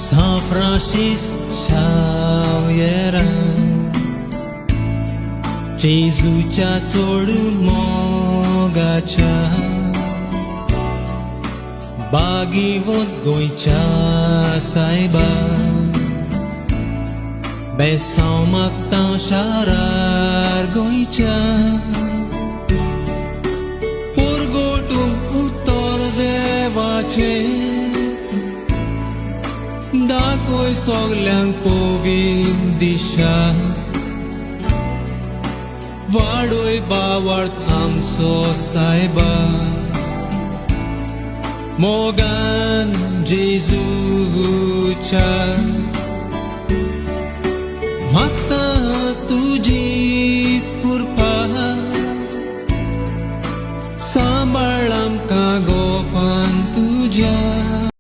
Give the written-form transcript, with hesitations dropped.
São Francisco Xavieran Jesuच्या चोड मोगाच्या बागीवत गोंयच्या सायबा बेसांव मागता शारार गोंयच्या पोरगोटूंक उतर देवाचें दाखोय सगल्यांक पोवीन दिशा वाडोय बावार्थ आमचो सायबा मोगान जेजूच्या